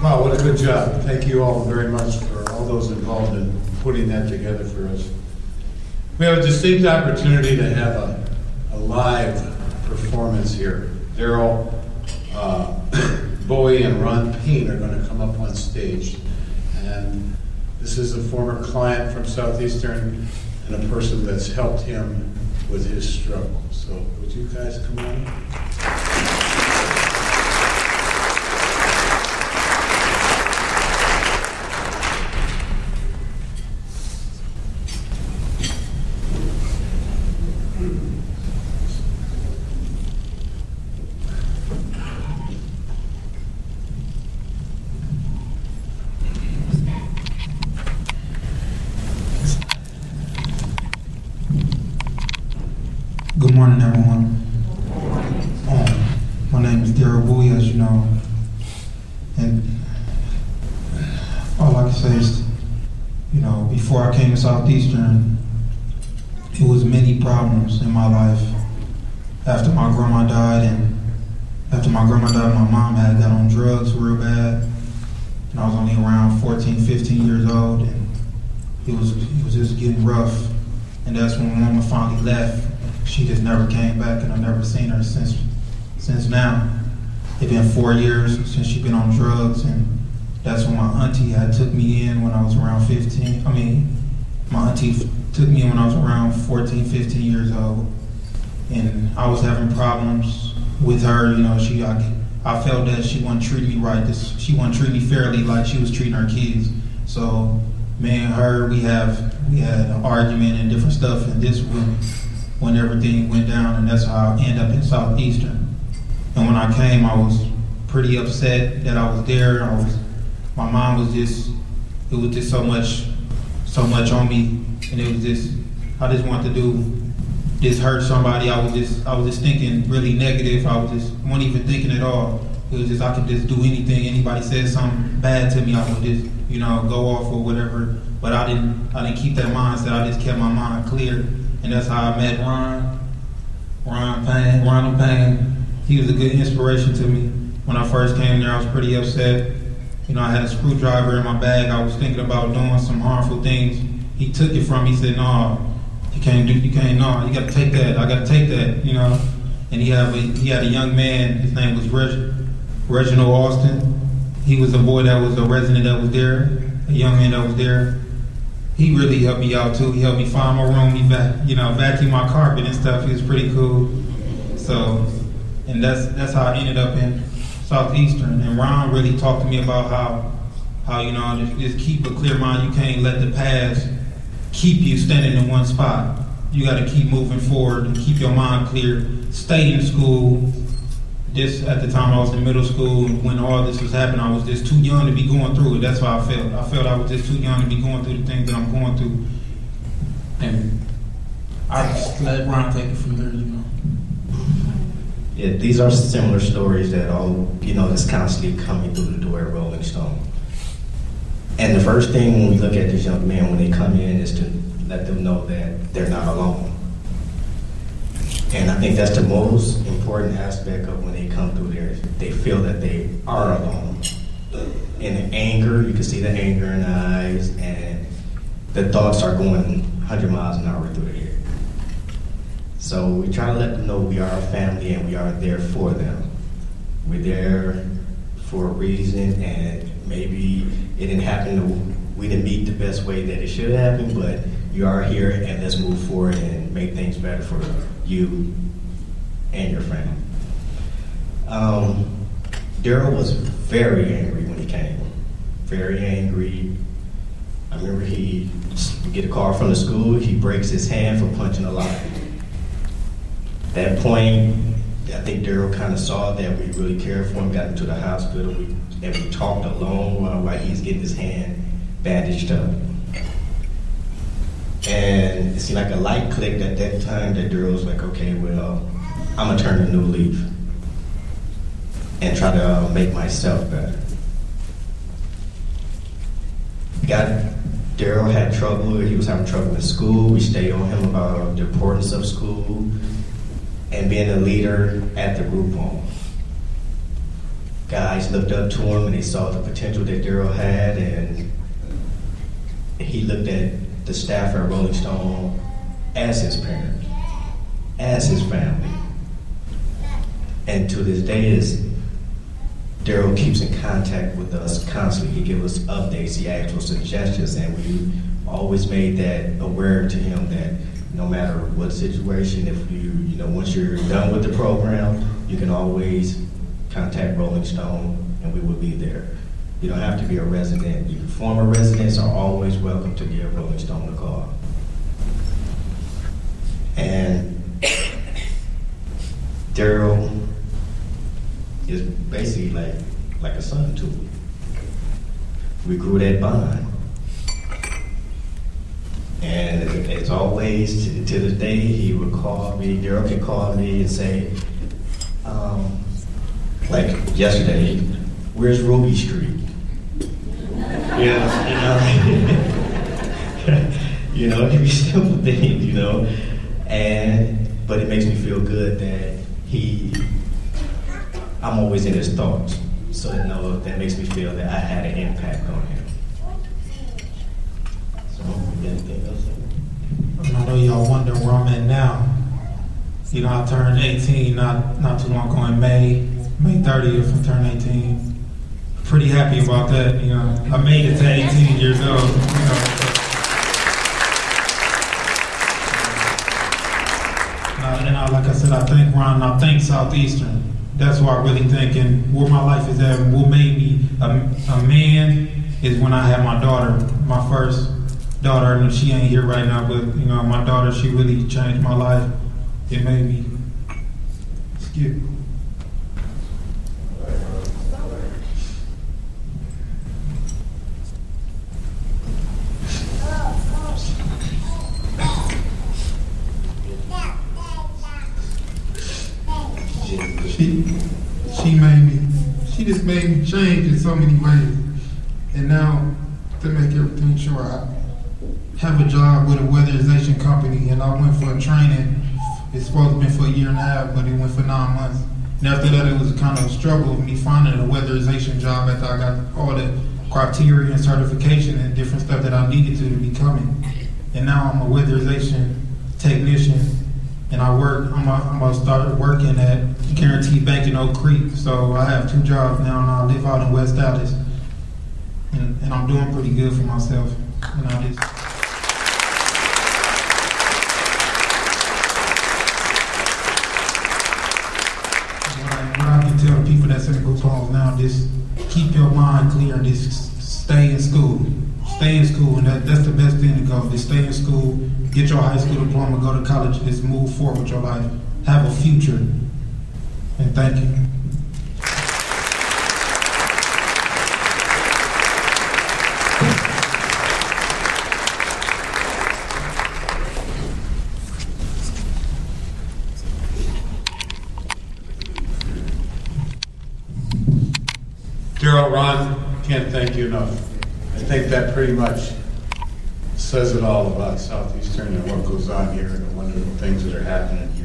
Wow, what a good job. Thank you all very much for all those involved in putting that together for us. We have a distinct opportunity to have a live performance here. Darrell, Bowie, and Ron Payne are going to come up on stage. And this is a former client from Southeastern and a person that's helped him with his struggle. So would you guys come on? Good morning, everyone. My name is Darrell Ron, as you know, and all I can say is, before I came to Southeastern, it was many problems in my life. After my grandma died, my mom had got on drugs real bad, and I was only around 14, 15 years old, and it was just getting rough. And that's when Mama finally left. She just never came back, and I've never seen her since now. It's been 4 years since she's been on drugs, and that's when my auntie had took me in when I was around 15. My auntie took me in when I was around 14, 15 years old, and I was having problems with her. I felt that she wasn't treating me right. She wasn't treating me fairly like she was treating her kids. So me and her, we had an argument and different stuff, and this when everything went down, and that's how I ended up in Southeastern. And when I came, I was pretty upset that I was there. My mom was just so much on me, and it was just, I just wanted to hurt somebody. I was just thinking really negative. I wasn't even thinking at all. It was just, I could just do anything. Anybody said something bad to me, I would just, go off or whatever. But I didn't keep that mindset. I just kept my mind clear. And that's how I met Ron Payne. He was a good inspiration to me. When I first came there, I was pretty upset. I had a screwdriver in my bag. I was thinking about doing some harmful things. He took it from me. He said, "No, you gotta take that. I gotta take that, And he had a young man, his name was Reginald Austin. He was a boy that was a resident that was there, a young man that was there. He really helped me out too. He helped me find my room. He vacuumed my carpet and stuff. He was pretty cool. So, and that's how I ended up in Southeastern. And Ron really talked to me about how just keep a clear mind. You can't let the past keep you standing in one spot. You got to keep moving forward and keep your mind clear. Stay in school. Just at the time I was in middle school, when all this was happening, I was just too young to be going through it. That's how I felt. I felt I was just too young to be going through the things that I'm going through. And I just let Ron take it from there, Yeah, these are similar stories that that's constantly coming through the door at Rolling Stone. And the first thing when we look at these young men when they come in is to let them know that they're not alone. And I think that's the most important aspect of when they come through there. They feel that they are alone. In the anger, you can see the anger in the eyes, and the thoughts are going 100 miles an hour through the air. So we try to let them know we are a family and we are there for them. We're there for a reason, and maybe it didn't happen, we didn't meet the best way that it should happen, but you are here, and let's move forward and make things better for you and your family. Darrell was very angry when he came. Very angry. I remember we get a call from the school, he breaks his hand for punching a light. At that point, I think Darrell kind of saw that we really cared for him, got him to the hospital, and we talked alone while he's getting his hand bandaged up. And it seemed like a light clicked at that time that Darrell was like, okay, well, I'm gonna turn a new leaf and try to make myself better. Darrell had trouble, he was having trouble in school. We stayed on him about the importance of school and being a leader at the group home. guys looked up to him and they saw the potential that Darrell had, and he looked at the staff at Rolling Stone as his parent, as his family. And to this day, Darrell keeps in contact with us constantly. He gives us updates, he asks for suggestions, and we always made that aware to him that no matter what situation, if once you're done with the program, you can always contact Rolling Stone and we will be there. You don't have to be a resident. Your former residents are always welcome to give Rolling Stone a call. And Darrell is basically like a son to me. We grew that bond. And as always, to this day, he would call me, Darrell can call me and say, like yesterday, where's Ruby Street? It can be simple things, but it makes me feel good that I'm always in his thoughts. So that makes me feel that I had an impact on him. So, anything else? I know y'all wondering where I'm at now. I turned 18 not too long ago in May 30th, I turned 18. Pretty happy about that, I made it to 18 years old, And like I said, I thank Ron and I thank Southeastern. That's what I really think, and where my life is at, and what made me a man is when I had my daughter, my first daughter, and she ain't here right now, but my daughter, she really changed my life. It made me skip. She just made me change in so many ways. And now, to make everything sure, I have a job with a weatherization company, and I went for a training. It's supposed to have been for a year and a half, but it went for 9 months. And after that, it was kind of a struggle with me finding a weatherization job after I got all the criteria and certification and different stuff that I needed to become it. And now I'm a weatherization technician. And I'm gonna start working at Guaranteed Bank in Oak Creek. So I have 2 jobs now, and I live out in West Dallas. And I'm doing pretty good for myself. What I can tell the people that's in the group homes now, just keep your mind clear and just stay in school. Stay in school, and that's the best thing to go. Just stay in school, get your high school diploma, go to college, just move forward with your life. Have a future. And thank you. Darrell Ron, can't thank you enough. I think that pretty much says it all about Southeastern and what goes on here and the wonderful things that are happening.